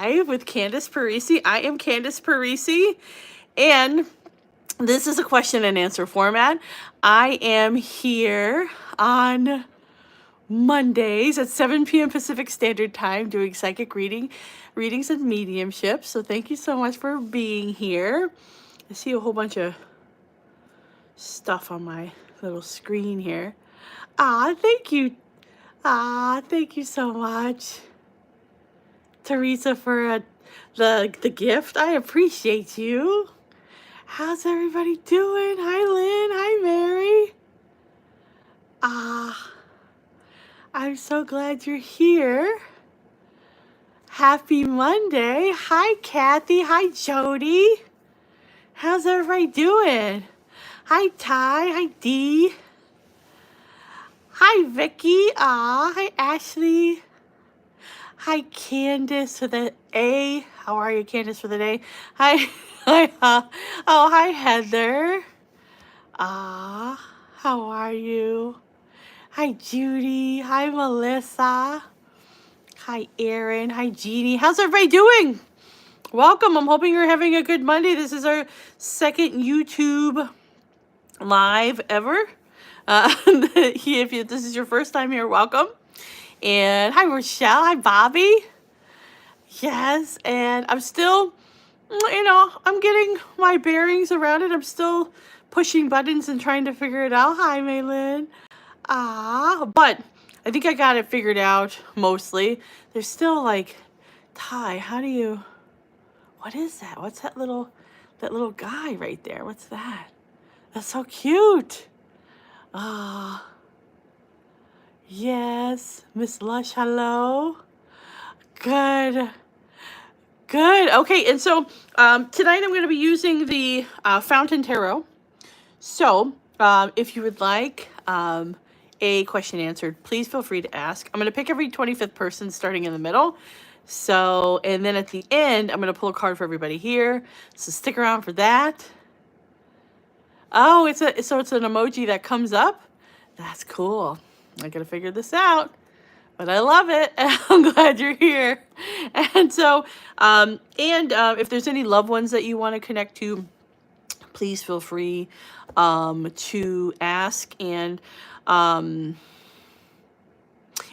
live with Candice Parisi. I am Candice Parisi, and this is a question and answer format. I am here on Mondays at 7 p.m. Pacific Standard Time doing psychic readings and mediumship. So thank you so much for being here. I see a whole bunch of stuff on my little screen here. Thank you. Thank you so much, Teresa, for the gift. I appreciate you. How's everybody doing? Hi, Lynn. Hi, Mary. I'm so glad you're here. Happy Monday. Hi, Kathy. Hi, Jody. How's everybody doing? Hi, Ty. Hi, Dee. Hi, Vicky. Hi, Ashley. Hi, Candace with an A. How are you, Candace with an A? Hi. Hi, Heather. How are you? Hi, Judy. Hi, Melissa. Hi, Erin. Hi, Jeannie. How's everybody doing? Welcome. I'm hoping you're having a good Monday. This is our second YouTube live ever. If this is your first time here, welcome. And hi, Rochelle. Hi, Bobby. Yes, and I'm still, I'm getting my bearings around it. I'm still pushing buttons and trying to figure it out. Hi, Maylin. But I think I got it figured out mostly. There's still like, Ty, what is that? What's that little guy right there? What's that? That's so cute. Yes, Miss Lush, hello. Good. Okay, and so tonight I'm going to be using the Fountain Tarot. So if you would like a question answered, please feel free to ask. I'm going to pick every 25th person starting in the middle. So, and then at the end, I'm going to pull a card for everybody here. So stick around for that. Oh, it's an emoji that comes up. That's cool. I got to figure this out. But I love it. I'm glad you're here. And so, if there's any loved ones that you want to connect to, please feel free to ask. And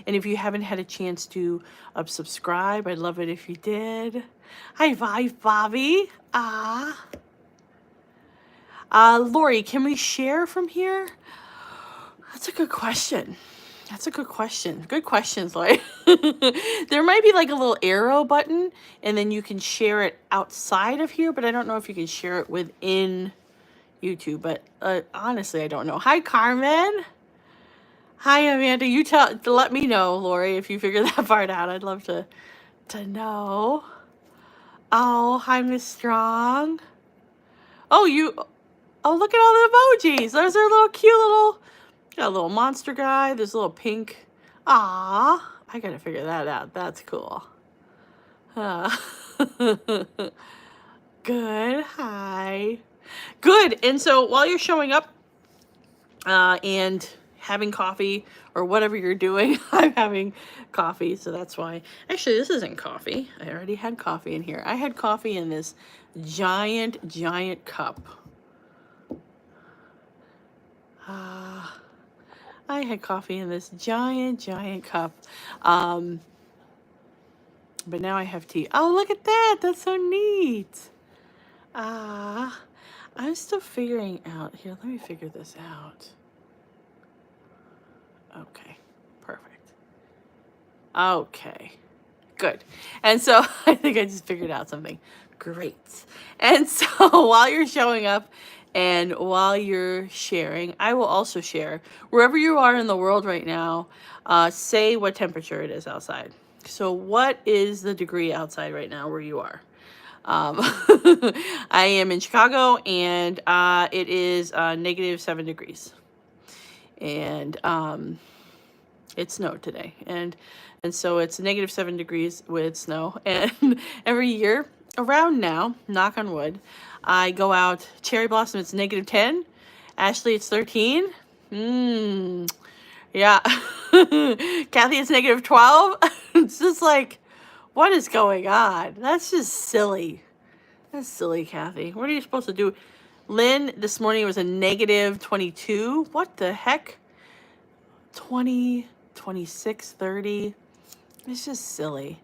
if you haven't had a chance to subscribe, I'd love it if you did. Hi, Bobby. Lori, can we share from here? That's a good question. Good questions, Lori. There might be like a little arrow button, and then you can share it outside of here, but I don't know if you can share it within YouTube. But honestly, I don't know. Hi, Carmen. Hi, Amanda. Let me know, Lori, if you figure that part out. I'd love to know. Oh, hi, Miss Strong. Oh, look at all the emojis. Those are little cute got a little monster guy. There's a little pink. I gotta figure that out. That's cool. Good. Hi. Good. And so while you're showing up and having coffee or whatever you're doing, I'm having coffee, so that's why. Actually, this isn't coffee. I already had coffee in here. I had coffee in this giant cup. I had coffee in this giant cup. But now I have tea. Oh, look at that. That's so neat. I'm still figuring out. Here, let me figure this out. Okay, perfect. Okay, good. And so I think I just figured out something great. And so while you're showing up and while you're sharing, I will also share. Wherever you are in the world right now, say what temperature it is outside. So what is the degree outside right now where you are? I am in Chicago, and it is -7 degrees. And it snowed today. And so it's -7 degrees with snow. And every year around now, knock on wood, I go out. Cherry Blossom, it's -10. Ashley, it's 13. Yeah. Kathy, it's -12. It's just like, What is going on? That's just silly. That's silly, Kathy. What are you supposed to do? Lynn, this morning was a negative 22. What the heck? 20, 26, 30. It's just silly.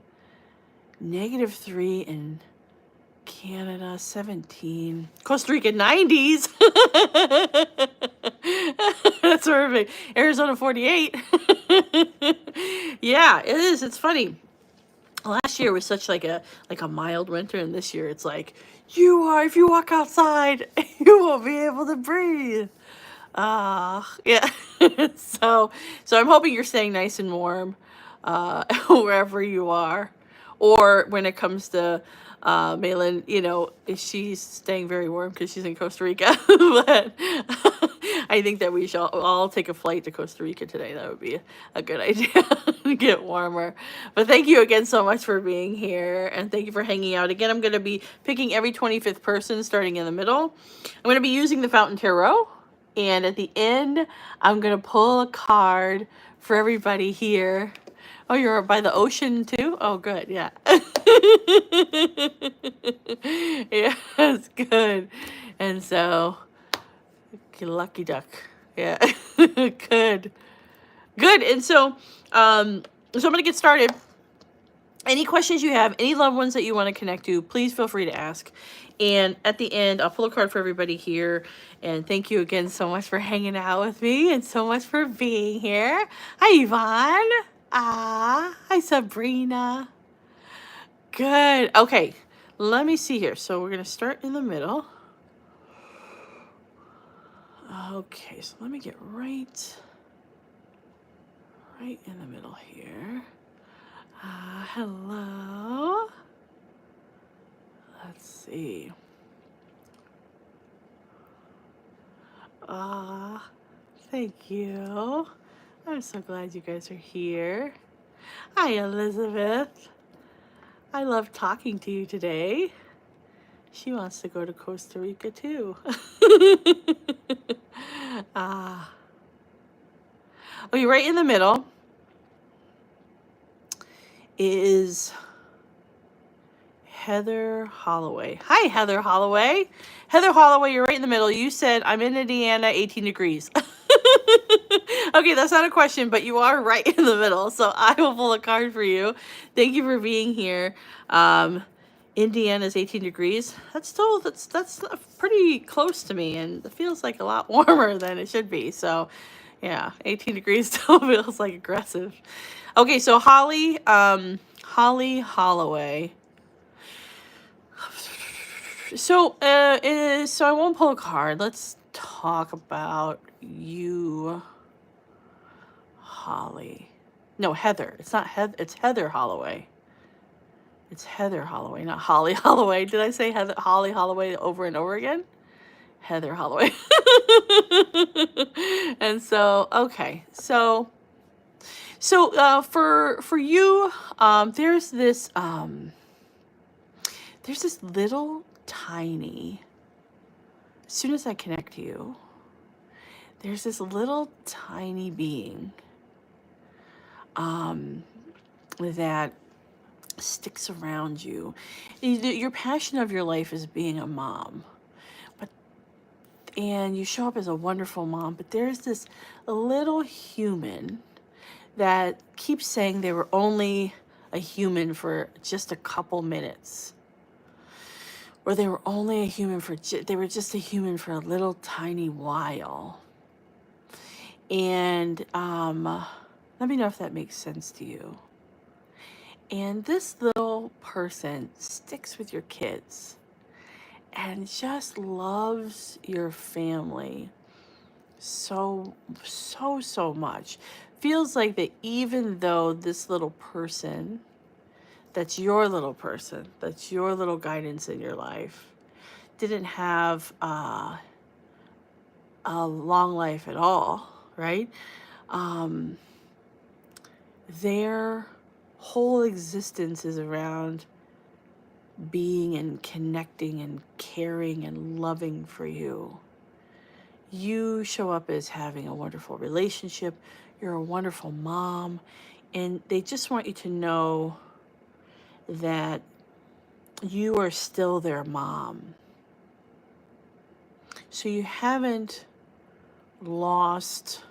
Negative 3 in Canada, 17. Costa Rica, 90s. That's horrific. Arizona, 48. Yeah, it is. It's funny. Last year was such like a mild winter, and this year it's like if you walk outside, you won't be able to breathe. Yeah. so I'm hoping you're staying nice and warm wherever you are. Or when it comes to Malin, she's staying very warm because she's in Costa Rica. But I think that we shall all take a flight to Costa Rica today. That would be a good idea to get warmer. But thank you again so much for being here, and thank you for hanging out. Again, I'm going to be picking every 25th person starting in the middle. I'm going to be using the Fountain Tarot, and at the end, I'm going to pull a card for everybody here. Oh, you're by the ocean too? Oh, good. Yeah. Yeah, that's good. And so, lucky duck. Yeah. Good. Good. And so I'm going to get started. Any questions you have, any loved ones that you want to connect to, please feel free to ask. And at the end, I'll pull a card for everybody here. And thank you again so much for hanging out with me and so much for being here. Hi, Yvonne. Hi, Sabrina. Good. Okay, let me see here. So we're going to start in the middle. Okay, so let me get right in the middle here. Hello. Let's see. Thank you. I'm so glad you guys are here. Hi, Elizabeth. I love talking to you today. She wants to go to Costa Rica too. Okay, right in the middle is Heather Holloway. Hi, Heather Holloway. Heather Holloway, you're right in the middle. You said, I'm in Indiana, 18 degrees. Okay, that's not a question, but you are right in the middle. So I will pull a card for you. Thank you for being here. Indiana's 18 degrees. That's pretty close to me, and it feels like a lot warmer than it should be. So yeah, 18 degrees still feels like aggressive. Okay, so Holly Holloway. So so I won't pull a card. Let's talk about you, Holly. No, Heather. It's not Heather. It's Heather Holloway. It's Heather Holloway, not Holly Holloway. Did I say Holly Holloway over and over again? Heather Holloway. And so, okay. So for you, there's this little tiny, as soon as I connect to you, there's this little tiny being that sticks around you. Your passion of your life is being a mom, and you show up as a wonderful mom, but there's this little human that keeps saying they were only a human for just a couple minutes, or they were only a human they were just a human for a little tiny while. And let me know if that makes sense to you. And this little person sticks with your kids and just loves your family so much. Feels like that even though this little person, that's your little guidance in your life, didn't have a long life at all, right? Their whole existence is around being and connecting and caring and loving for you. You show up as having a wonderful relationship. You're a wonderful mom. And they just want you to know that you are still their mom. So you haven't lost,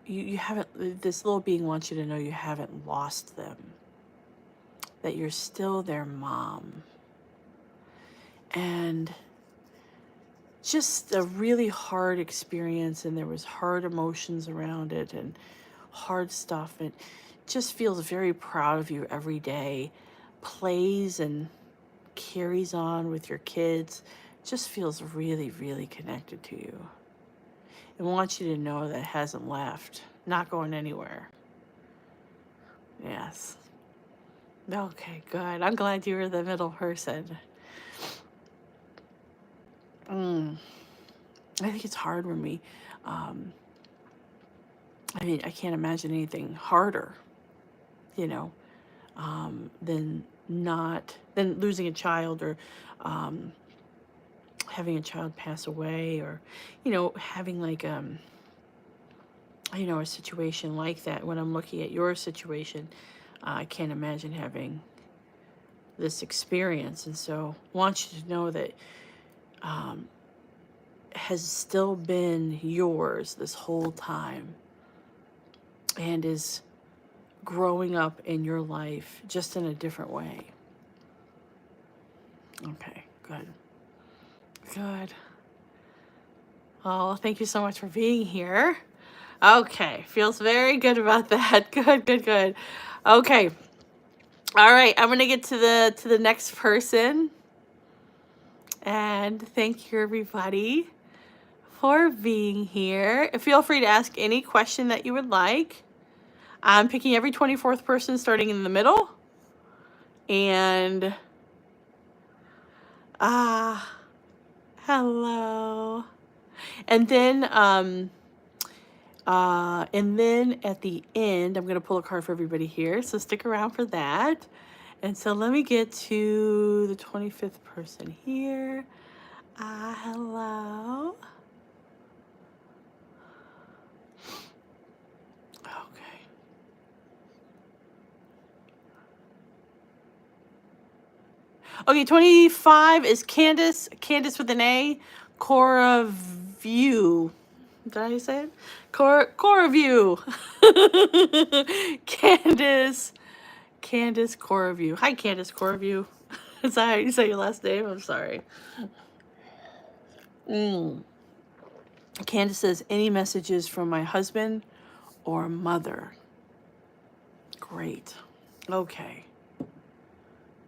you haven't, this little being wants you to know you haven't lost them, that you're still their mom. And just a really hard experience, and there was hard emotions around it and hard stuff, and just feels very proud of you every day, plays and carries on with your kids, just feels really, really connected to you, and wants you to know that it hasn't left, not going anywhere. Yes. Okay, good. I'm glad you were the middle person. I think it's hard for me. I mean, I can't imagine anything harder, you know, than losing a child, or having a child pass away, or, having like, a situation like that. When I'm looking at your situation, I can't imagine having this experience. And so I want you to know that has still been yours this whole time, and is growing up in your life just in a different way. Okay, good. Good. Oh, thank you so much for being here. Okay, feels very good about that. Good, good, good. Okay. All right, I'm gonna get to the next person. And thank you, everybody, for being here. Feel free to ask any question that you would like. I'm picking every 24th person starting in the middle. And hello. And then at the end, I'm going to pull a card for everybody here. So stick around for that. And so let me get to the 25th person here. Hello. Okay. Okay, 25 is Candace. Candace with an A. Cora View. Did I say it? Cora View. Candace Cora View. Hi, Candace Cora View. Is that how you say your last name? I'm sorry. Candace says, any messages from my husband or mother? Great. Okay.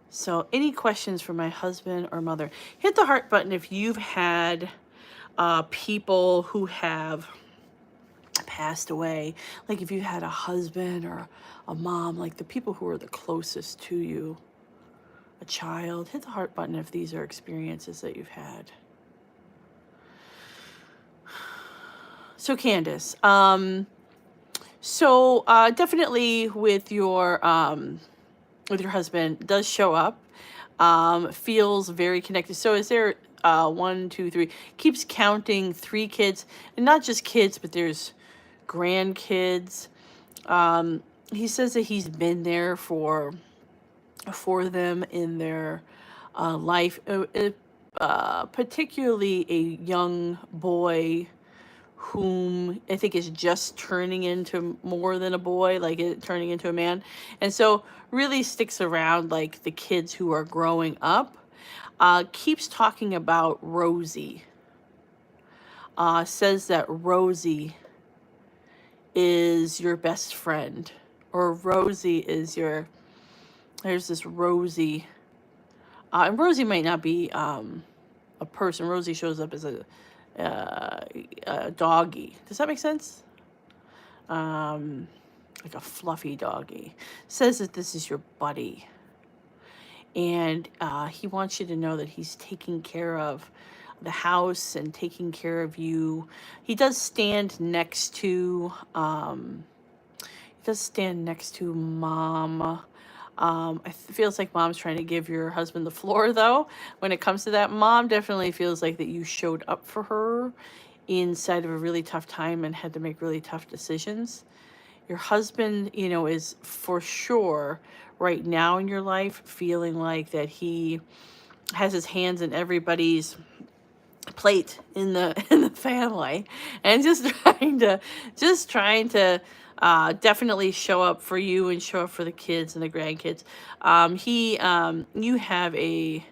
So any questions for my husband or mother? Hit the heart button if you've had people who have passed away. Like if you had a husband or a mom, like the people who are the closest to you, a child. Hit the heart button if these are experiences that you've had. So Candace, definitely with your husband, does show up, feels very connected. So is there 1, 2, 3, keeps counting 3 kids, and not just kids, but there's grandkids. He says that he's been there for them in their life, particularly a young boy whom I think is just turning into more than a boy, like turning into a man. And so really sticks around like the kids who are growing up. Keeps talking about Rosie. Says that Rosie is your best friend, or Rosie is your, there's this Rosie. And Rosie might not be a person. Rosie shows up as a doggy. Does that make sense? Like a fluffy doggy. Says that this is your buddy. And he wants you to know that he's taking care of the house and taking care of you. He does stand next to mom. It feels like mom's trying to give your husband the floor, though. When it comes to that, mom definitely feels like that you showed up for her inside of a really tough time and had to make really tough decisions. Your husband, is for sure right now in your life, feeling like that he has his hands in everybody's plate in the in the family, and just trying to definitely show up for you and show up for the kids and the grandkids. He You have a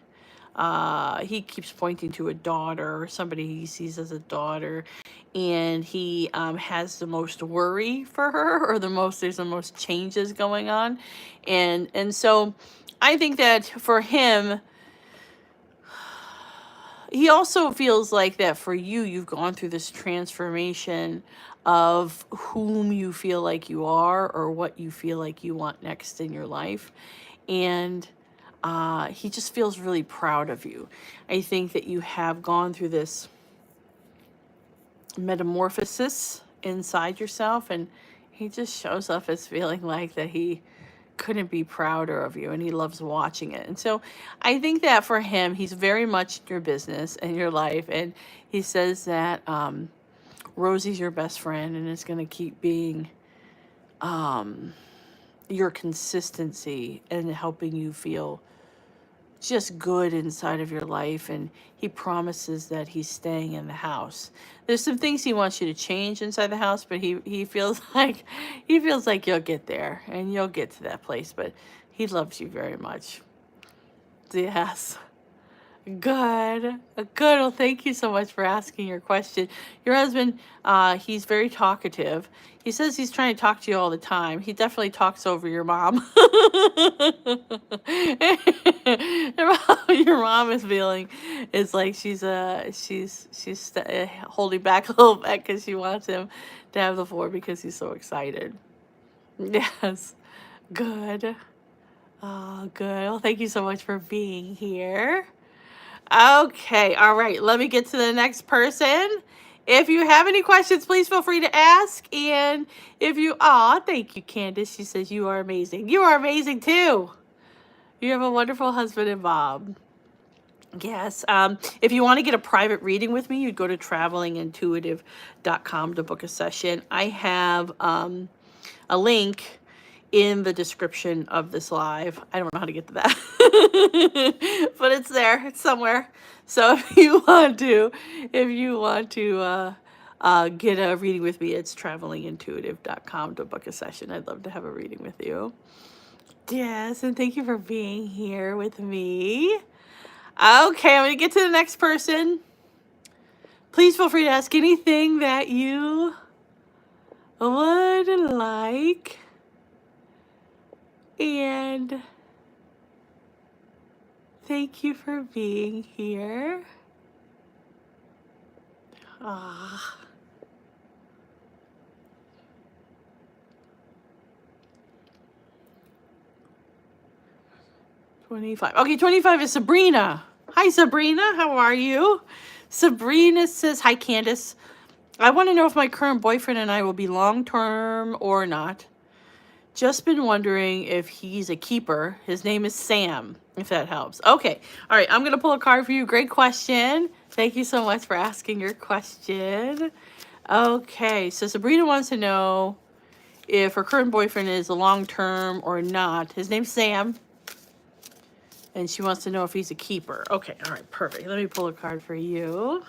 he keeps pointing to a daughter or somebody he sees as a daughter, and he has the most worry for her, or there's the most changes going on, and so I think that for him, he also feels like that for you, you've gone through this transformation of whom you feel like you are, or what you feel like you want next in your life. And he just feels really proud of you. I think that you have gone through this metamorphosis inside yourself, and he just shows up as feeling like that he couldn't be prouder of you, and he loves watching it. And so I think that for him, he's very much in your business and your life, and he says that Rosie's your best friend, and it's going to keep being your consistency and helping you feel just good inside of your life. And he promises that he's staying in the house. There's some things he wants you to change inside the house, but he feels like you'll get there and you'll get to that place. But he loves you very much. Yes. Good. Good. Well, thank you so much for asking your question. Your husband, he's very talkative. He says he's trying to talk to you all the time. He definitely talks over your mom. Your mom is feeling it's like she's holding back a little bit because she wants him to have the floor because he's so excited. Yes. Good. Oh, good. Well, thank you so much for being here. Okay, all right. Let me get to the next person. If you have any questions, please feel free to ask. And thank you, Candace. She says you are amazing. You are amazing too. You have a wonderful husband and mom. Yes. If you want to get a private reading with me, you'd go to travelingintuitive.com to book a session. I have a link in the description of this live. I don't know how to get to that, but it's there. It's somewhere. So if you want to get a reading with me, it's travelingintuitive.com to book a session. I'd love to have a reading with you. Yes, and thank you for being here with me. Okay, I'm going to get to the next person. Please feel free to ask anything that you would like. And thank you for being here. Ah. 25. Okay, 25 is Sabrina. Hi, Sabrina. How are you? Sabrina says, hi, Candace. I want to know if my current boyfriend and I will be long-term or not. Just been wondering if he's a keeper. His name is Sam, if that helps. Okay. All right. I'm going to pull a card for you. Great question. Thank you so much for asking your question. Okay. So Sabrina wants to know if her current boyfriend is a long-term or not. His name's Sam. And she wants to know if he's a keeper. Okay. All right. Perfect. Let me pull a card for you.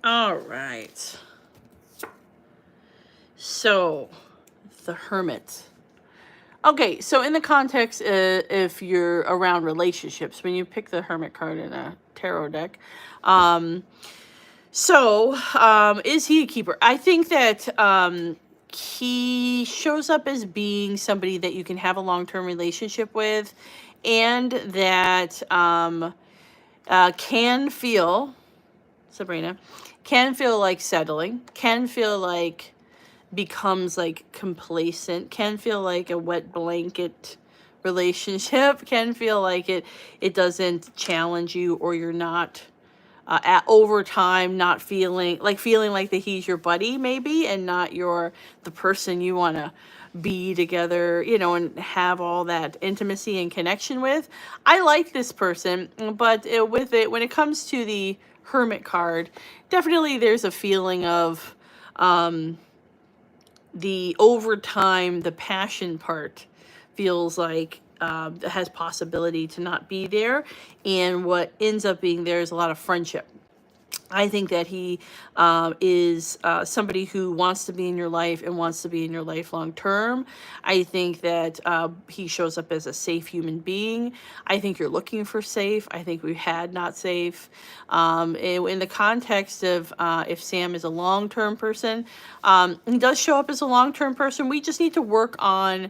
All right. So, the Hermit. Okay, so in the context, if you're around relationships, when you pick the Hermit card in a tarot deck, is he a keeper? I think that he shows up as being somebody that you can have a long-term relationship with, and that can feel, Sabrina, can feel like settling, can feel like becomes like complacent, can feel like a wet blanket relationship, can feel like it doesn't challenge you, or you're not over time not feeling like that he's your buddy maybe, and not the person you want to be together, you know, and have all that intimacy and connection with. I like this person, but with it, when it comes to the Hermit card, definitely there's a feeling of the over time, the passion part feels like has possibility to not be there, and what ends up being there is a lot of friendship. I think that he is somebody who wants to be in your life and wants to be in your life long term. I think that he shows up as a safe human being. I think you're looking for safe. I think we've had not safe. In the context of if Sam is a long term person, he does show up as a long term person. We just need to work on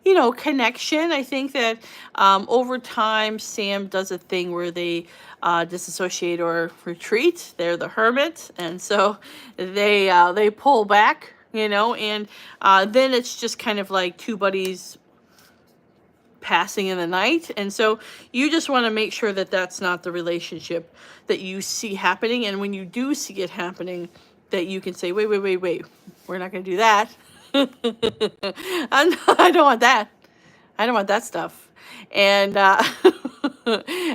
you know, connection. I think that over time, Sam does a thing where they disassociate or retreat. They're the hermit, and so they pull back, you know, and then it's just kind of like two buddies passing in the night. And so you just want to make sure that that's not the relationship that you see happening. And when you do see it happening, that you can say, wait, we're not going to do that. I don't want that. I don't want that stuff. And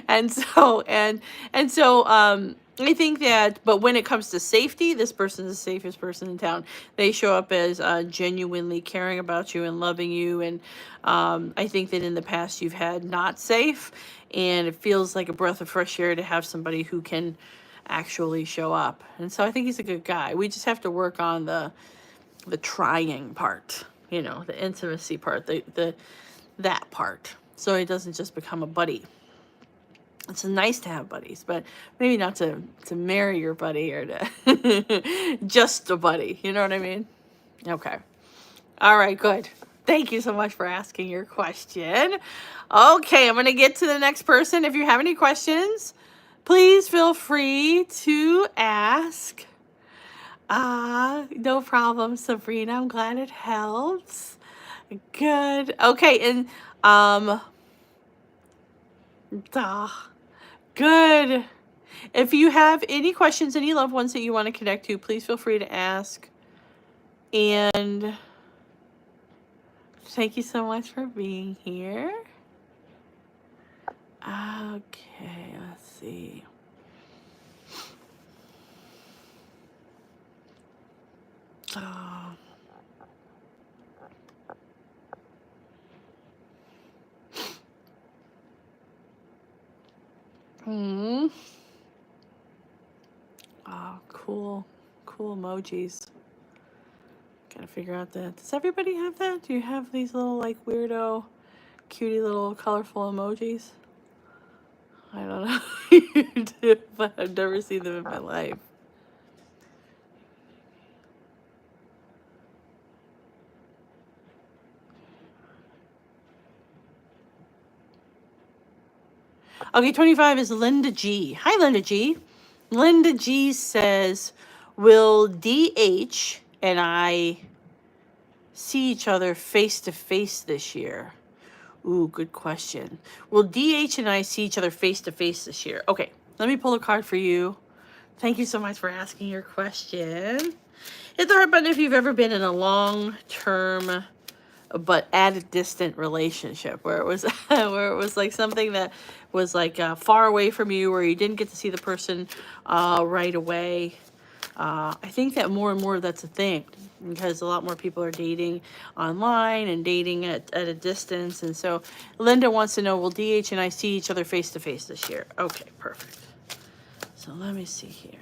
and so I think that, but when it comes to safety, this person is the safest person in town. They show up as genuinely caring about you and loving you. And I think that in the past you've had not safe, and it feels like a breath of fresh air to have somebody who can actually show up. And so I think he's a good guy. We just have to work on the trying part, you know, the intimacy part, that part, so it doesn't just become a buddy. It's nice to have buddies, but maybe not to marry your buddy or to just a buddy. You know what I mean? Okay. All right, good. Thank you so much for asking your question. Okay, I'm going to get to the next person. If you have any questions, please feel free to ask. No problem, Sabrina. I'm glad it helps. Good. Okay, and good. If you have any questions, any loved ones that you want to connect to, please feel free to ask. And thank you so much for being here. Okay, let's see. Oh, cool emojis. Gotta figure out that. Does everybody have that? Do you have these little like weirdo, cutie little colorful emojis? I don't know if you do, but I've never seen them in my life. Okay, 25 is Linda G. Hi, Linda G. Linda G says, will DH and I see each other face to face this year? Ooh, good question. Will DH and I see each other face to face this year? Okay, let me pull a card for you. Thank you so much for asking your question. Hit the heart button if you've ever been in a long-term but at a distant relationship where it was like something that was like far away from you, where you didn't get to see the person right away. I think that more and more that's a thing, because a lot more people are dating online and dating at a distance. And so Linda wants to know, will DH and I see each other face to face this year? Okay, perfect. So let me see here.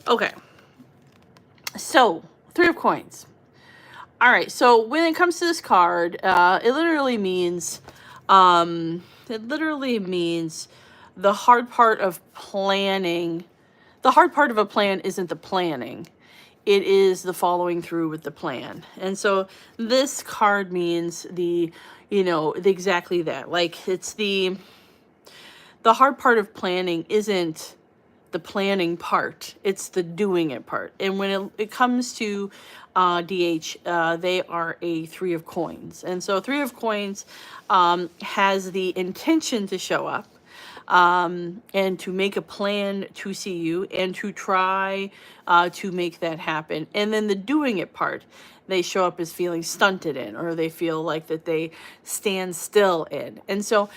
Okay, so 3 of coins. All right, so when it comes to this card, it literally means the hard part of planning. The hard part of a plan isn't the planning. It is the following through with the plan. And so this card means exactly that. Like, it's the hard part of planning isn't the planning part, it's the doing it part. And when it comes to DH, they are a 3 of coins. And so 3 of coins has the intention to show up. and to make a plan to see you and to try to make that happen. And then the doing it part, they show up as feeling stunted in, or they feel like that they stand still in. And so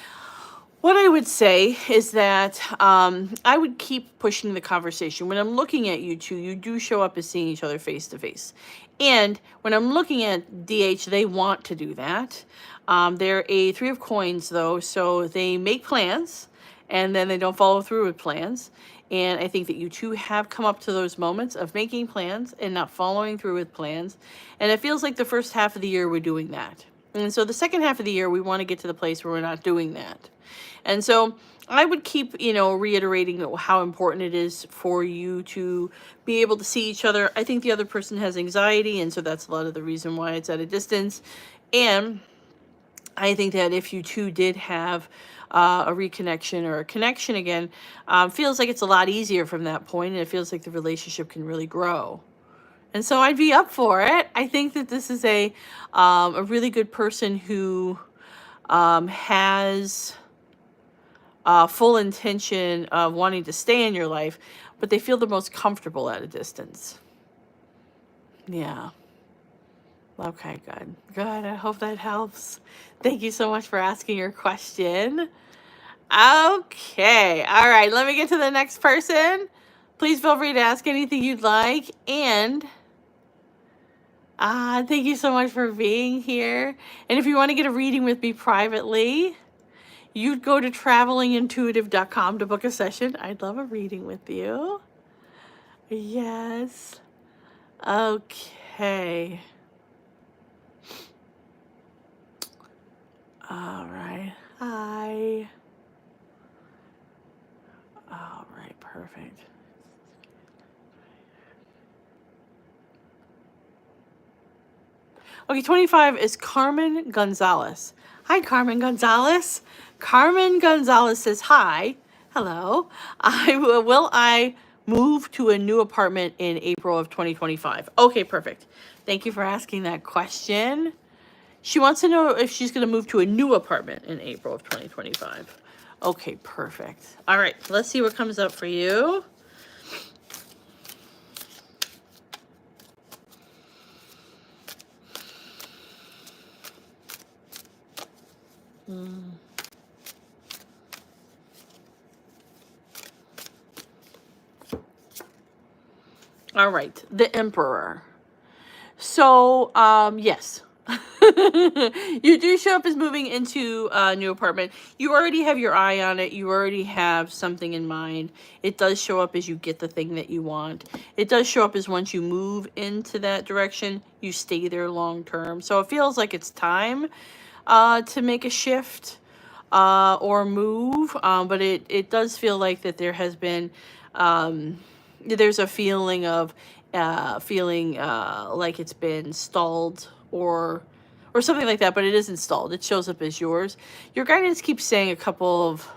what I would say is that I would keep pushing the conversation. When I'm looking at you two, you do show up as seeing each other face to face. And when I'm looking at DH, they want to do that. They're a 3 of coins, though, so they make plans and then they don't follow through with plans. And I think that you two have come up to those moments of making plans and not following through with plans. And it feels like the first half of the year we're doing that. And so the second half of the year, we want to get to the place where we're not doing that. And so I would keep, reiterating how important it is for you to be able to see each other. I think the other person has anxiety, and so that's a lot of the reason why it's at a distance. And I think that if you two did have a reconnection or a connection again, feels like it's a lot easier from that point, and it feels like the relationship can really grow. And so I'd be up for it. I think that this is a really good person who has full intention of wanting to stay in your life, but they feel the most comfortable at a distance. Yeah. Okay, good. Good. I hope that helps. Thank you so much for asking your question. Okay. All right. Let me get to the next person. Please feel free to ask anything you'd like. And thank you so much for being here. And if you want to get a reading with me privately, you'd go to travelingintuitive.com to book a session. I'd love a reading with you. Yes. Okay. All right. Hi. All right. Perfect. Okay, 25 is Carmen Gonzalez. Hi, Carmen Gonzalez. Carmen Gonzalez says, hi, hello. Will I move to a new apartment in April of 2025? Okay, perfect. Thank you for asking that question. She wants to know if she's going to move to a new apartment in April of 2025. Okay, perfect. All right, let's see what comes up for you. All right, the Emperor. So, yes. You do show up as moving into a new apartment. You already have your eye on it. You already have something in mind. It does show up as you get the thing that you want. It does show up as once you move into that direction, you stay there long term. So it feels like it's time to make a shift or move. But it does feel like that there has been, there's a feeling of like it's been stalled or something like that, but it isn't stalled. It shows up as yours. Your guidance keeps saying a couple of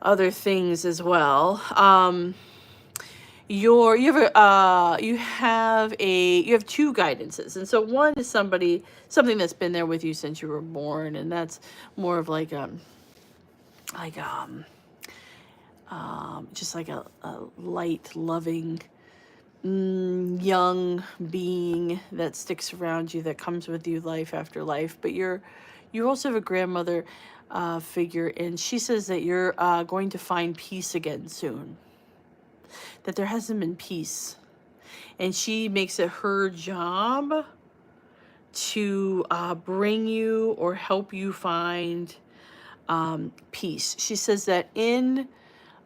other things as well. You have two guidances, and so one is something that's been there with you since you were born, and that's more of just like a light, loving, young being that sticks around you, that comes with you life after life. But you also have a grandmother figure, and she says that you're going to find peace again soon, that there hasn't been peace, and she makes it her job to bring you or help you find peace. She says that in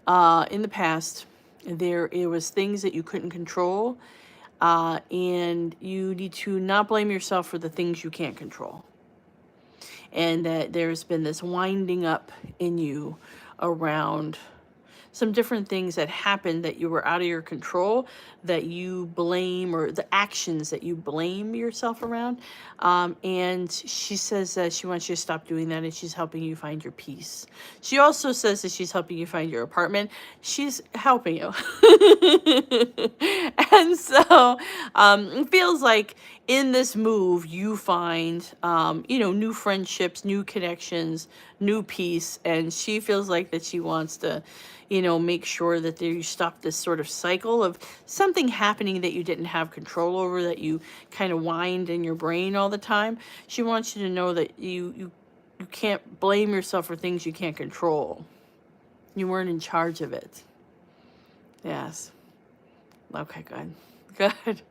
the past, it was things that you couldn't control, and you need to not blame yourself for the things you can't control, and that there's been this winding up in you around some different things that happened that you were out of your control, that you blame, or the actions that you blame yourself around. And she says that she wants you to stop doing that, and she's helping you find your peace. She also says that she's helping you find your apartment. She's helping you. And so it feels like in this move, you find, new friendships, new connections, new peace. And she feels like that she wants to, make sure that you stop this sort of cycle of something happening that you didn't have control over, that you kind of wind in your brain all the time. She wants you to know that you can't blame yourself for things you can't control. You weren't in charge of it. Yes. Okay, good. Good.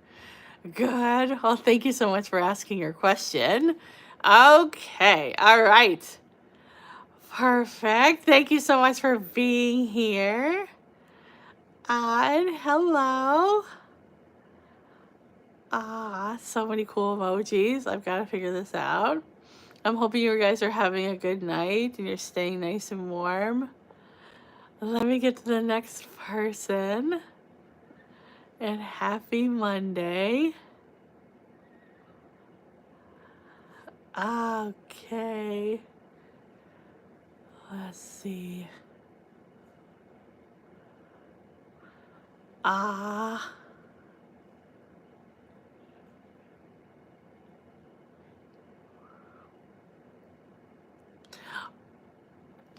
Good. Well, thank you so much for asking your question. Okay. All right. Perfect. Thank you so much for being here. And hello. So many cool emojis. I've got to figure this out. I'm hoping you guys are having a good night and you're staying nice and warm. Let me get to the next person. And happy Monday. Okay. Let's see.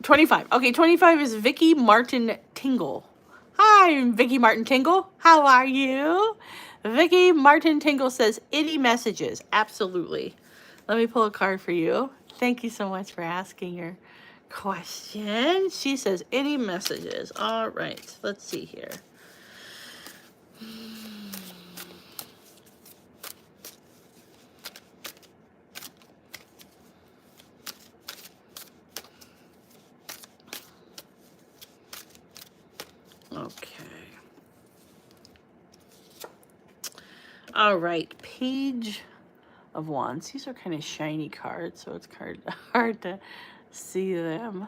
25. Okay, 25 is Vicky Martin Tingle. Hi, I'm Vicky Martin Tingle. How are you? Vicky Martin Tingle says, any messages? Absolutely. Let me pull a card for you. Thank you so much for asking your question. She says, any messages? All right, let's see here. Okay. All right, Page of Wands. These are kind of shiny cards, so it's hard to see them.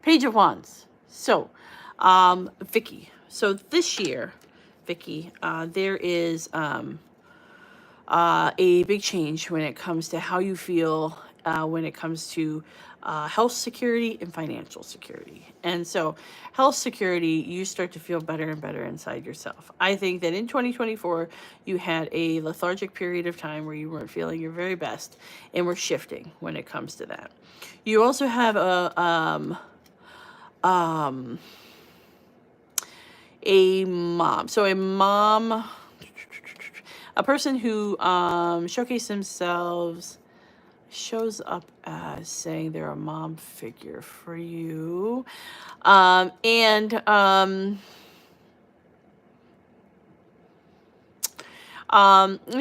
Page of Wands. So, Vicky. So this year, Vicky, there is a big change when it comes to how you feel, when it comes to health security and financial security. And so health security, you start to feel better and better inside yourself. I think that in 2024, you had a lethargic period of time where you weren't feeling your very best, and we're shifting when it comes to that. You also have a mom. So a mom, a person who showcased themselves, shows up as saying they're a mom figure for you.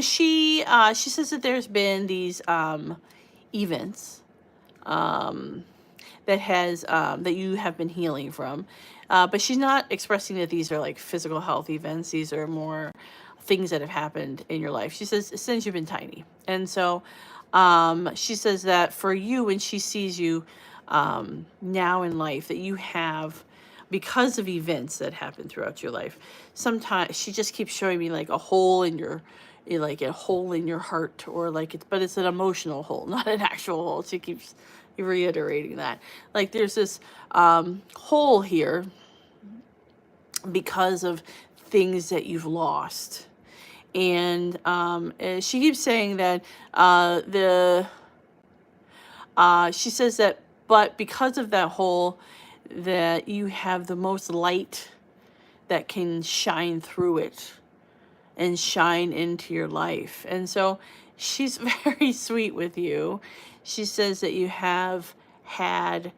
She says that there's been these events that you have been healing from. But she's not expressing that these are like physical health events. These are more things that have happened in your life. She says, since you've been tiny. And so she says that for you, when she sees you now in life, that you have, because of events that happen throughout your life, sometimes she just keeps showing me like a hole in your, like a hole in your heart, or like but it's an emotional hole, not an actual hole. She keeps reiterating that. Like there's this hole here because of things that you've lost. And she keeps saying that she says that, but because of that hole, that you have the most light that can shine through it and shine into your life. And so she's very sweet with you. She says that you have had,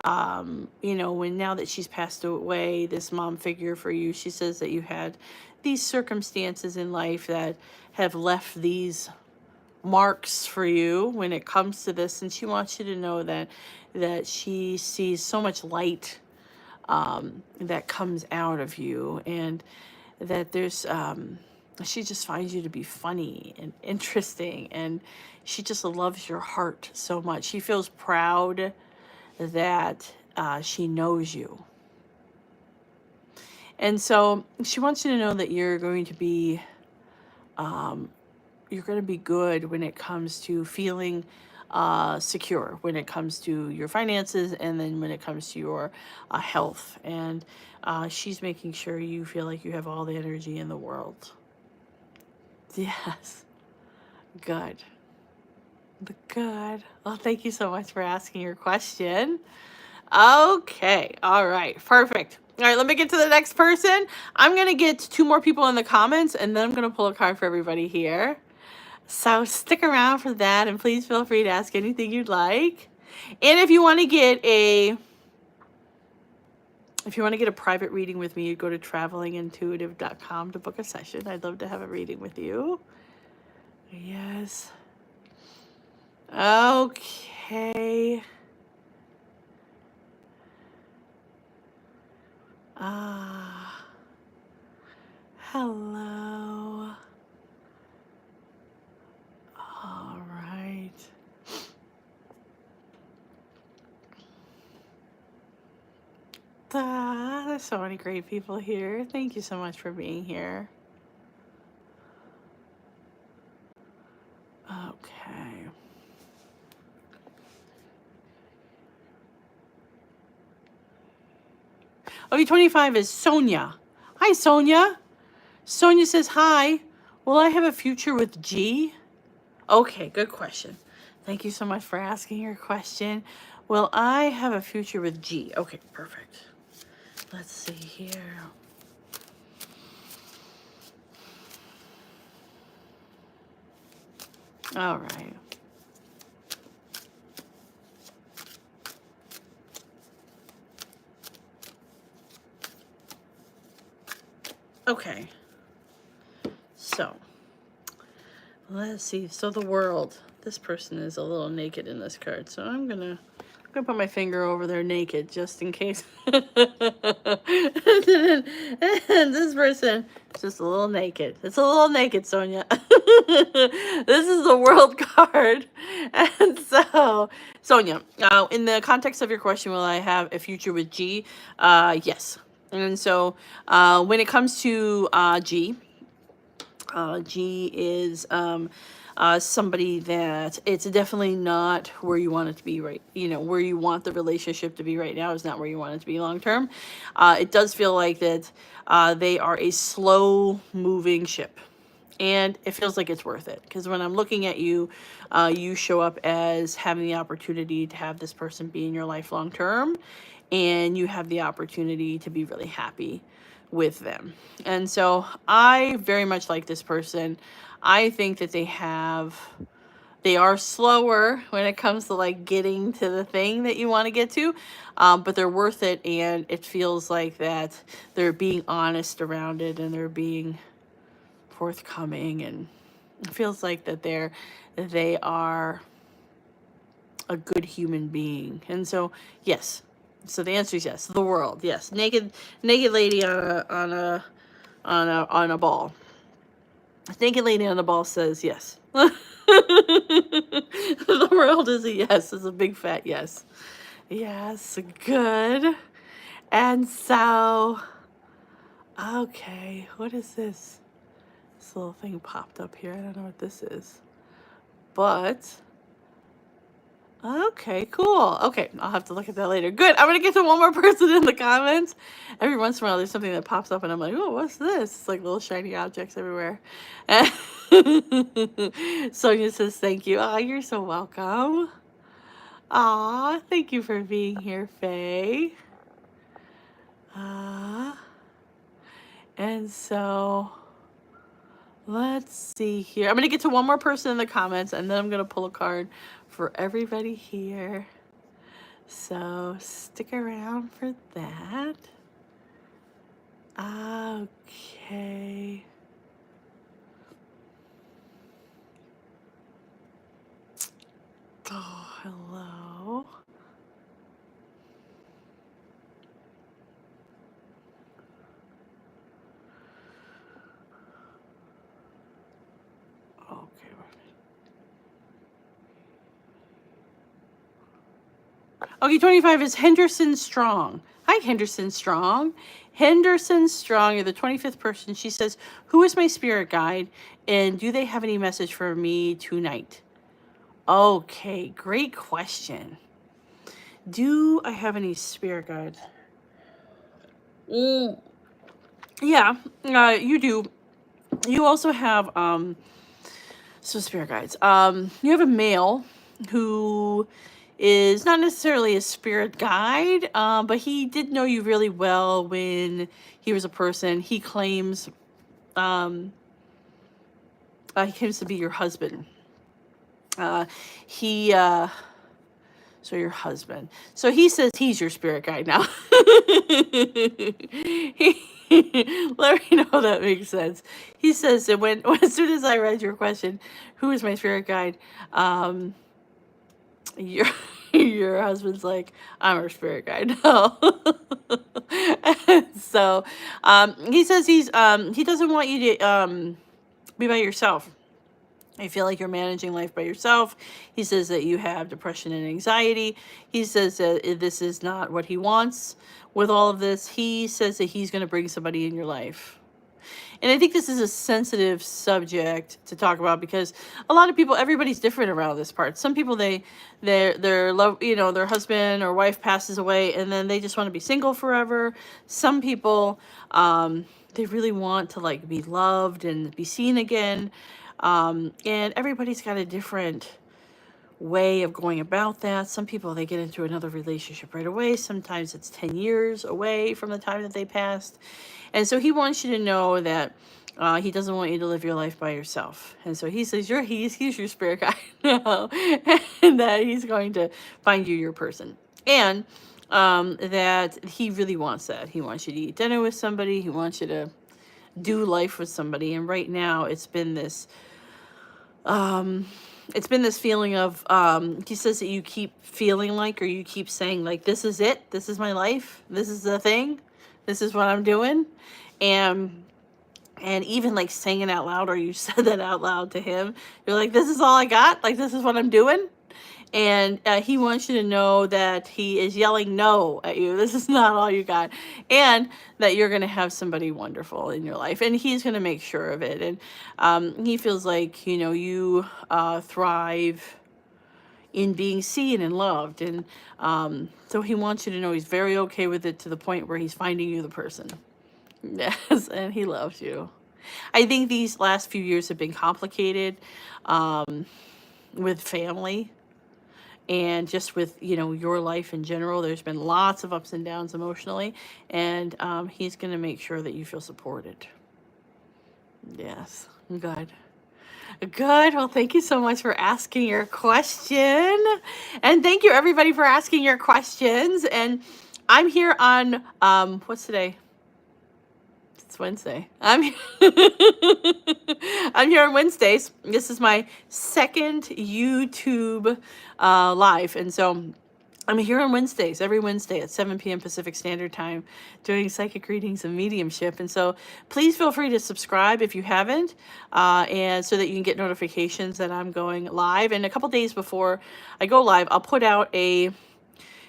when now that she's passed away, this mom figure for you, she says that you had these circumstances in life that have left these marks for you when it comes to this. And she wants you to know that she sees so much light that comes out of you, and that there's she just finds you to be funny and interesting, and she just loves your heart so much. She feels proud that she knows you. And so she wants you to know that you're going to be good when it comes to feeling secure, when it comes to your finances, and then when it comes to your health. And she's making sure you feel like you have all the energy in the world. Yes. Good. Good. Well, thank you so much for asking your question. Okay. All right. Perfect. All right. Let me get to the next person. I'm going to get 2 more people in the comments, and then I'm going to pull a card for everybody here. So stick around for that, and please feel free to ask anything you'd like. And if you want to get a private reading with me, you go to travelingintuitive.com to book a session. I'd love to have a reading with you. Yes. Okay. Hello. All right. There's so many great people here. Thank you so much for being here. Okay. Okay, 25 is Sonia. Hi, Sonia. Sonia says, hi. Will I have a future with G? Okay, good question. Thank you so much for asking your question. Will I have a future with G? Okay, perfect. Let's see here. All right. Okay. So, let's see. So the world. This person is a little naked in this card. So I'm gonna put my finger over there naked just in case. And this person is just a little naked. It's a little naked, Sonia. This is the world card. And so, Sonia, in the context of your question, will I have a future with G? Yes. And so when it comes to G, G is somebody that it's definitely not where you want it to be right. Where you want the relationship to be right now is not where you want it to be long term. It does feel like that they are a slow moving ship. And it feels like it's worth it. Because when I'm looking at you, you show up as having the opportunity to have this person be in your life long term. And you have the opportunity to be really happy with them. And so I very much like this person. I think that they are slower when it comes to like getting to the thing that you want to get to, but they're worth it. And it feels like that they're being honest around it, and they're being forthcoming, and it feels like that they are a good human being. And so yes, so the answer is yes. The world, yes. Naked lady on a ball. Naked lady on the ball says yes. The world is a yes. It's a big fat yes. Yes, good. And so, okay, what is this? This little thing popped up here. I don't know what this is. But, okay, cool. Okay, I'll have to look at that later. Good. I'm going to get to one more person in the comments. Every once in a while, there's something that pops up, and I'm like, oh, what's this? It's like little shiny objects everywhere. Sonia says, thank you. Oh, you're so welcome. Aw, thank you for being here, Faye. And so, let's see here. I'm going to get to one more person in the comments, and then I'm going to pull a card for everybody here. So stick around for that. Okay. Oh, hello. Okay. Okay, 25 is Henderson Strong. Hi, Henderson Strong. Henderson Strong, you're the 25th person. She says, who is my spirit guide? And do they have any message for me tonight? Okay, great question. Do I have any spirit guides? Yeah, you do. You also have, so spirit guides. You have a male who is not necessarily a spirit guide, but he did know you really well when he was a person. He claims to be your husband. So your husband. So he says he's your spirit guide now. Let me know if that makes sense. He says that as soon as I read your question, who is my spirit guide? Your your husband's like, I'm her spirit guide. No. So he says he doesn't want you to be by yourself. I feel like you're managing life by yourself. He says that you have depression and anxiety. He says that this is not what he wants with all of this. He says that he's going to bring somebody in your life. And I think this is a sensitive subject to talk about because a lot of people, everybody's different around this part. Some people, their love, their husband or wife passes away and then they just want to be single forever. Some people, they really want to like be loved and be seen again. And everybody's got a different way of going about that. Some people, they get into another relationship right away. Sometimes it's 10 years away from the time that they passed. And so he wants you to know that he doesn't want you to live your life by yourself. And so he says he's your spirit guide now, and that he's going to find you your person. And that he really wants that. He wants you to eat dinner with somebody. He wants you to do life with somebody. And right now it's been this feeling of he says that you keep feeling like, or you keep saying like, this is it, this is my life, this is the thing, this is what I'm doing. And even like saying it out loud, or you said that out loud to him, you're like, this is all I got, like this is what I'm doing. And he wants you to know that he is yelling no at you. This is not all you got. And that you're going to have somebody wonderful in your life. And he's going to make sure of it. And he feels like, you thrive in being seen and loved. And so he wants you to know he's very okay with it, to the point where he's finding you the person. Yes, and he loves you. I think these last few years have been complicated with family. And just with, your life in general, there's been lots of ups and downs emotionally. And he's going to make sure that you feel supported. Yes. Good. Good. Well, thank you so much for asking your question. And thank you, everybody, for asking your questions. And I'm here on, what's today? It's Wednesday. I'm here on Wednesdays. This is my second YouTube live. And so I'm here on Wednesdays, every Wednesday at 7 p.m. Pacific Standard Time, doing psychic readings and mediumship. And so please feel free to subscribe if you haven't, and so that you can get notifications that I'm going live. And a couple days before I go live, I'll put out a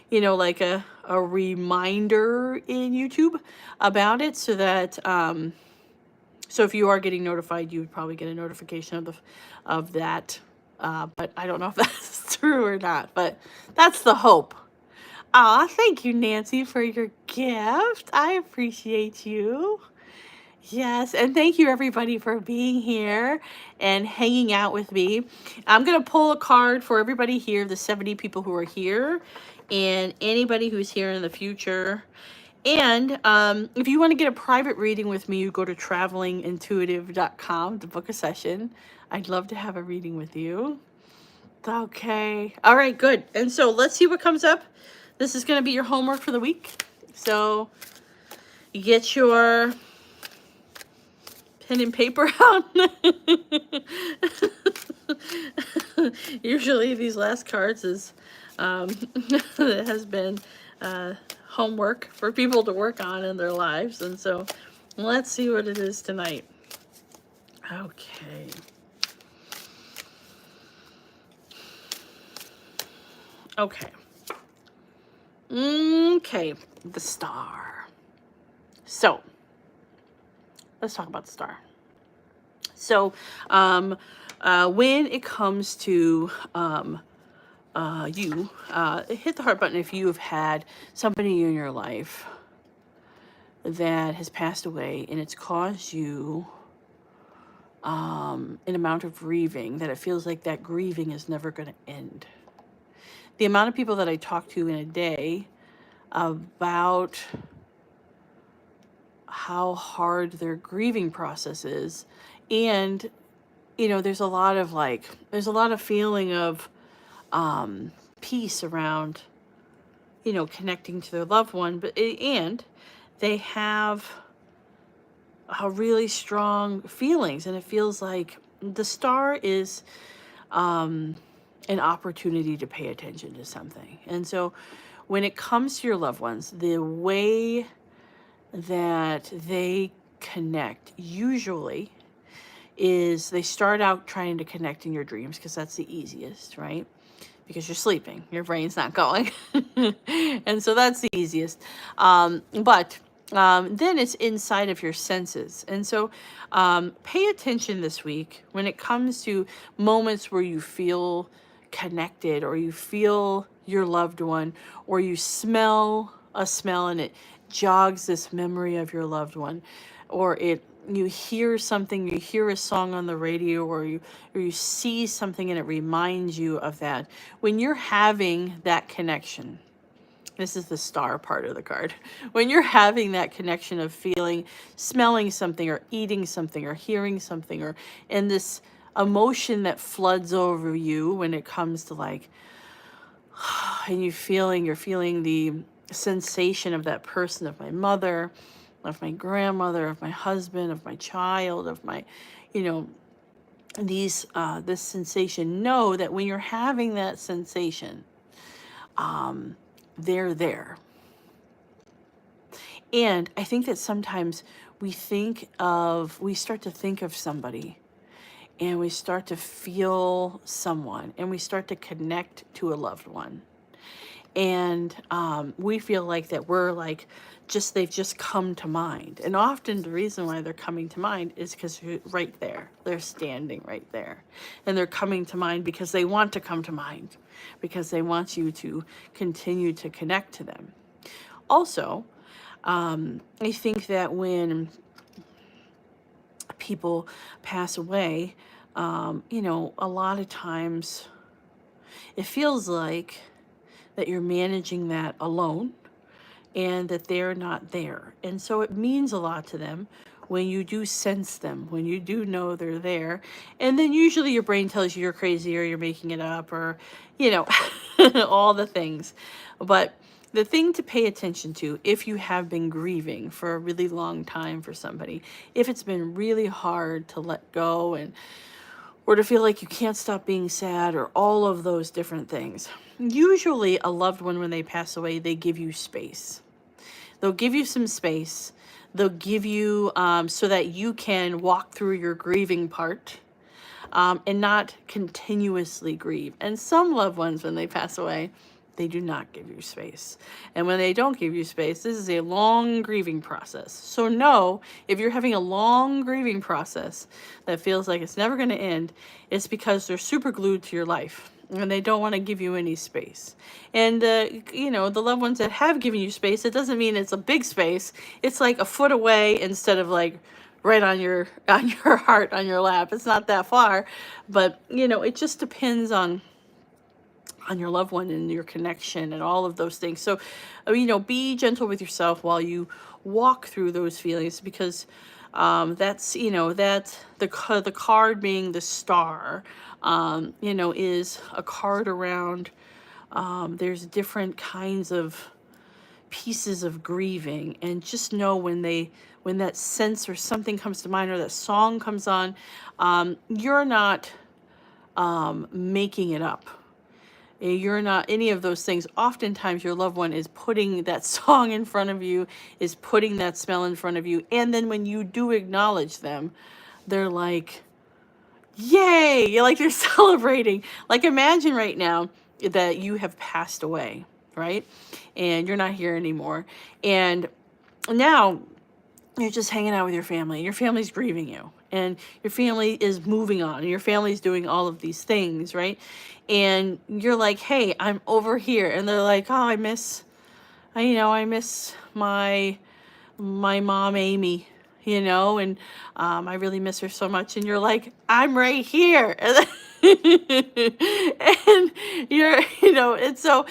like a reminder in YouTube about it, so that so if you are getting notified, you would probably get a notification of that. But I don't know if that's true or not, but that's the hope. Thank you, Nancy, for your gift. I appreciate you. Yes, and thank you, everybody, for being here and hanging out with me. I'm going to pull a card for everybody here, the 70 people who are here, and anybody who's here in the future. And if you want to get a private reading with me, you go to travelingintuitive.com to book a session. I'd love to have a reading with you. Okay. All right, good. And so let's see what comes up. This is going to be your homework for the week. So you get your pen and paper out. Usually these last cards is it has been homework for people to work on in their lives. And so let's see what it is tonight. Okay. Okay. Okay, the star. So let's talk about the star. So, when it comes to you, hit the heart button if you have had somebody in your life that has passed away and it's caused you an amount of grieving that it feels like that grieving is never going to end. The amount of people that I talk to in a day about how hard their grieving process is, and there's a lot of feeling of peace around connecting to their loved one, and they have really strong feelings, and it feels like the star is an opportunity to pay attention to something. And so when it comes to your loved ones, the way that they connect usually is they start out trying to connect in your dreams, because that's the easiest, right? Because you're sleeping, your brain's not going. And so that's the easiest. But then it's inside of your senses. And so pay attention this week when it comes to moments where you feel connected, or you feel your loved one, or you smell a smell and it jogs this memory of your loved one, or you hear something, you hear a song on the radio, or you see something and it reminds you of that. When you're having that connection, this is the star part of the card. When you're having that connection of feeling, smelling something, or eating something, or hearing something, and this emotion that floods over you when it comes to and you're feeling the sensation of that person, of my mother, of my grandmother, of my husband, of my child, of my, this sensation. Know that when you're having that sensation, they're there. And I think that sometimes we start to think of somebody, and we start to feel someone, and we start to connect to a loved one. And we feel like that we're they've just come to mind. And often the reason why they're coming to mind is because you're right there. They're standing right there. And they're coming to mind because they want to come to mind, because they want you to continue to connect to them. Also, I think that when people pass away, a lot of times it feels like that you're managing that alone, and that they're not there. And so it means a lot to them when you do sense them, when you do know they're there. And then usually your brain tells you you're crazy, or you're making it up, or, all the things. But the thing to pay attention to, if you have been grieving for a really long time for somebody, if it's been really hard to let go, or to feel like you can't stop being sad, or all of those different things. Usually a loved one, when they pass away, they give you space. They'll give you some space. They'll give you so that you can walk through your grieving part, and not continuously grieve. And some loved ones, when they pass away, they do not give you space. And when they don't give you space, this is a long grieving process. So know, if you're having a long grieving process that feels like it's never going to end, it's because they're super glued to your life, and they don't want to give you any space. And the loved ones that have given you space, it doesn't mean it's a big space. It's like a foot away instead of right on your heart, on your lap. It's not that far, but it just depends on your loved one and your connection and all of those things. So, be gentle with yourself while you walk through those feelings, because that's the card being the star, is a card around. There's different kinds of pieces of grieving, and just know when that sense or something comes to mind, or that song comes on, you're not making it up. You're not any of those things. Oftentimes your loved one is putting that song in front of you, is putting that smell in front of you. And then when you do acknowledge them, they're like, yay, they're celebrating. Like, imagine right now that you have passed away, right? And you're not here anymore. And now you're just hanging out with your family. Your family's grieving you, and your family is moving on, and your family's doing all of these things, right? And you're like, hey, I'm over here. And they're like, oh, I miss my mom, Amy, and I really miss her so much. And you're like, I'm right here. And and so,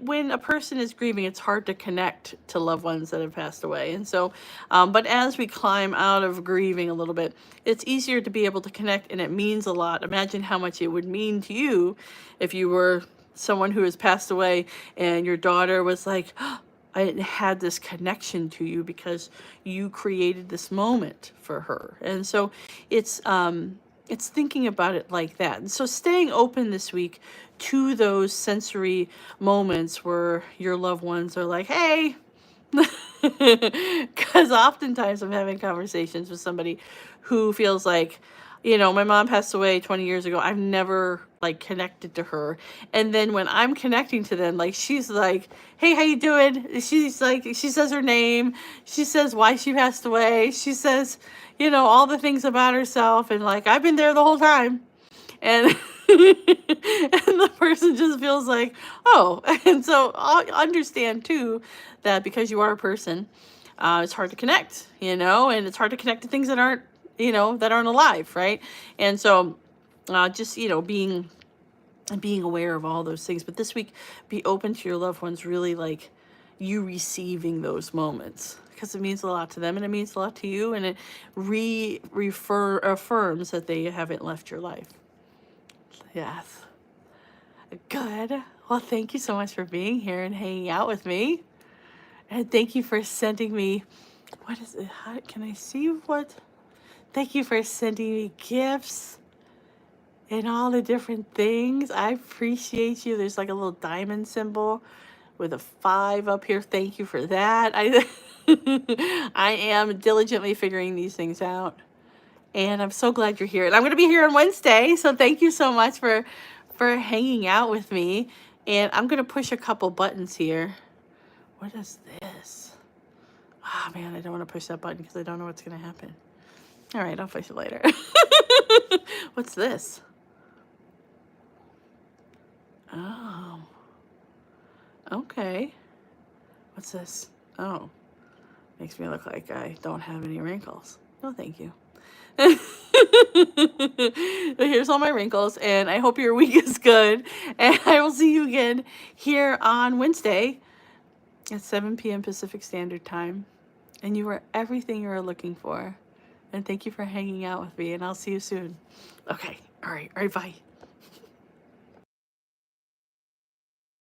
when a person is grieving, it's hard to connect to loved ones that have passed away. And so, but as we climb out of grieving a little bit, it's easier to be able to connect, and it means a lot. Imagine how much it would mean to you if you were someone who has passed away and your daughter was like, I had this connection to you because you created this moment for her. And so it's thinking about it like that. And so staying open this week to those sensory moments where your loved ones are like, hey, because oftentimes I'm having conversations with somebody who feels like, my mom passed away 20 years ago. I've never like connected to her. And then when I'm connecting to them, like, she's like, hey, how you doing? She's like, she says her name. She says why she passed away. She says, all the things about herself. And like, I've been there the whole time. And and the person just feels like, oh. And so I understand too that because you are a person, it's hard to connect, and it's hard to connect to things that aren't alive, right? And so just being aware of all those things. But this week, be open to your loved ones, really like you receiving those moments, because it means a lot to them and it means a lot to you, and it affirms that they haven't left your life. Yes. Good. Well, thank you so much for being here and hanging out with me. And thank you for sending me, what is it? How can I see what? Thank you for sending me gifts and all the different things. I appreciate you. There's like a little diamond symbol with a 5 up here. Thank you for that. I am diligently figuring these things out. And I'm so glad you're here. And I'm going to be here on Wednesday. So thank you so much for hanging out with me. And I'm going to push a couple buttons here. What is this? Oh, man, I don't want to push that button because I don't know what's going to happen. All right, I'll push it later. What's this? Oh. Okay. What's this? Oh. Makes me look like I don't have any wrinkles. No, thank you. Here's all my wrinkles, and I hope your week is good. And I will see you again here on Wednesday at 7 p.m. Pacific Standard Time. And you are everything you're looking for. And thank you for hanging out with me, and I'll see you soon. Okay. All right, bye.